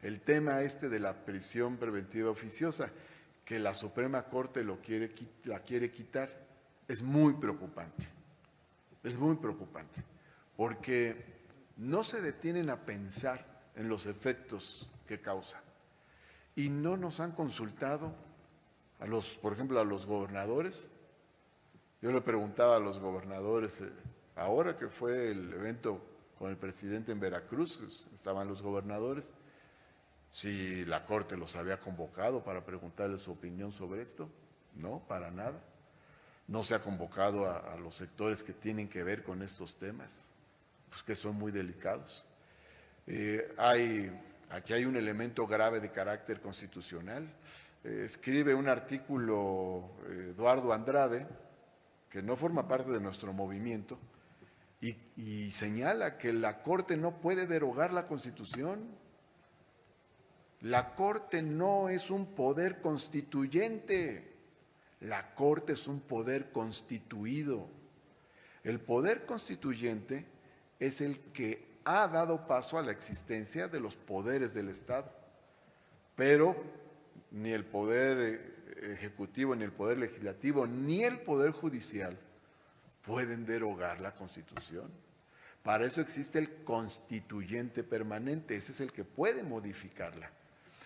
el tema de la prisión preventiva oficiosa, que la Suprema Corte la quiere quitar, es muy preocupante. Es muy preocupante, porque no se detienen a pensar en los efectos que causa. Y no nos han consultado por ejemplo, a los gobernadores. Yo le preguntaba a los gobernadores, ahora que fue el evento con el presidente en Veracruz, estaban los gobernadores, si la Corte los había convocado para preguntarles su opinión sobre esto. No, para nada. No se ha convocado a los sectores que tienen que ver con estos temas, pues que son muy delicados. Aquí hay un elemento grave de carácter constitucional. Escribe un artículo Eduardo Andrade, que no forma parte de nuestro movimiento, y señala que la Corte no puede derogar la Constitución. La Corte no es un poder constituyente, la Corte es un poder constituido. El poder constituyente es el que ha dado paso a la existencia de los poderes del Estado, pero ni el poder ejecutivo, ni el poder legislativo, ni el poder judicial pueden derogar la Constitución. Para eso existe el constituyente permanente, ese es el que puede modificarla.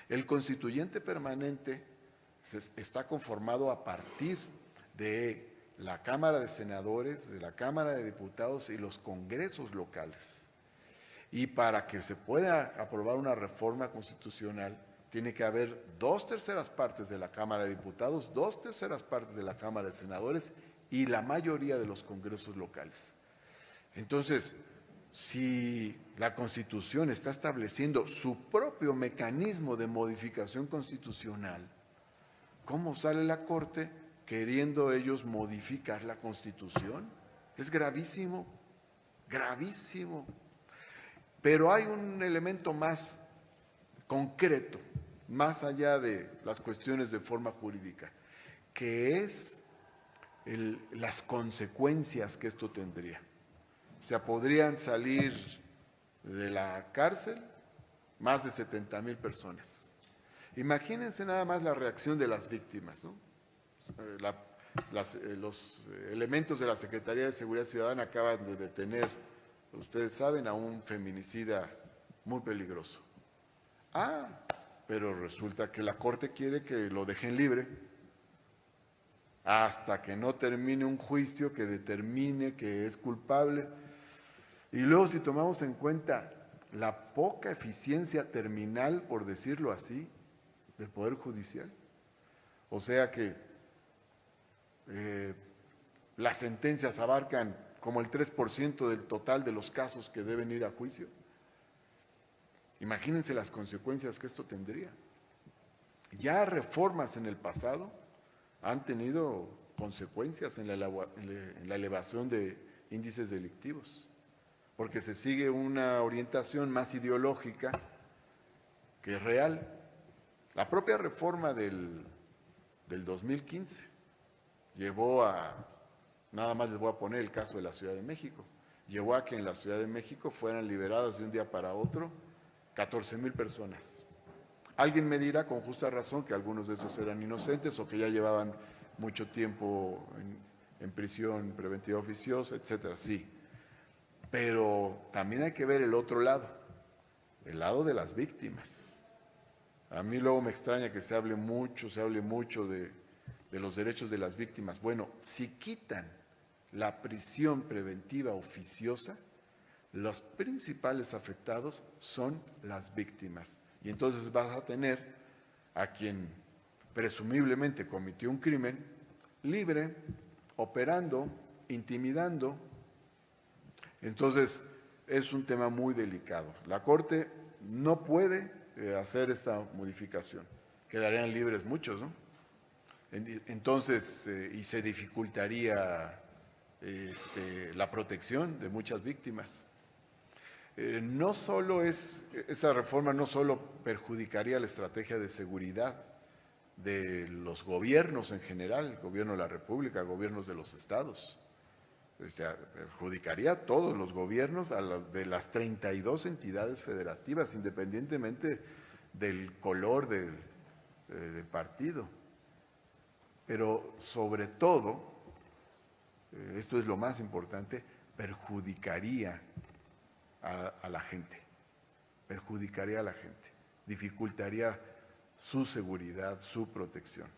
El constituyente permanente está conformado a partir de la Cámara de Senadores, de la Cámara de Diputados y los congresos locales. Y para que se pueda aprobar una reforma constitucional, tiene que haber 2/3 partes de la Cámara de Diputados, 2/3 partes de la Cámara de Senadores y la mayoría de los congresos locales. Entonces, si la Constitución está estableciendo su propio mecanismo de modificación constitucional, ¿cómo sale la Corte queriendo ellos modificar la Constitución? Es gravísimo, gravísimo. Pero hay un elemento más concreto, más allá de las cuestiones de forma jurídica, que es las consecuencias que esto tendría. O sea, podrían salir de la cárcel más de 70,000 personas. Imagínense nada más la reacción de las víctimas, ¿no? Los elementos de la Secretaría de Seguridad Ciudadana acaban de detener, ustedes saben, a un feminicida muy peligroso. Pero resulta que la Corte quiere que lo dejen libre hasta que no termine un juicio que determine que es culpable. Y luego, si tomamos en cuenta la poca eficiencia terminal, por decirlo así, del Poder Judicial, o sea que las sentencias abarcan como el 3% del total de los casos que deben ir a juicio. Imagínense las consecuencias que esto tendría. Ya reformas en el pasado han tenido consecuencias en la elevación de índices delictivos, porque se sigue una orientación más ideológica que real. La propia reforma del 2015 llevó nada más les voy a poner el caso de la Ciudad de México, llevó a que en la Ciudad de México fueran liberadas de un día para otro 14,000 personas. Alguien me dirá con justa razón que algunos de esos eran inocentes o que ya llevaban mucho tiempo en prisión preventiva oficiosa, etcétera, sí. Pero también hay que ver el otro lado, el lado de las víctimas. A mí luego me extraña que se hable mucho de los derechos de las víctimas. Bueno, si quitan la prisión preventiva oficiosa, los principales afectados son las víctimas. Y entonces vas a tener a quien presumiblemente cometió un crimen libre, operando, intimidando. Entonces es un tema muy delicado. La Corte no puede hacer esta modificación. Quedarían libres muchos, ¿no? Entonces, y se dificultaría la protección de muchas víctimas. No solo esa reforma no solo perjudicaría la estrategia de seguridad de los gobiernos en general, el gobierno de la República, gobiernos de los estados, perjudicaría a todos los gobiernos, de las 32 entidades federativas, independientemente del color del partido. Pero sobre todo, esto es lo más importante, perjudicaría a la gente, dificultaría su seguridad, su protección.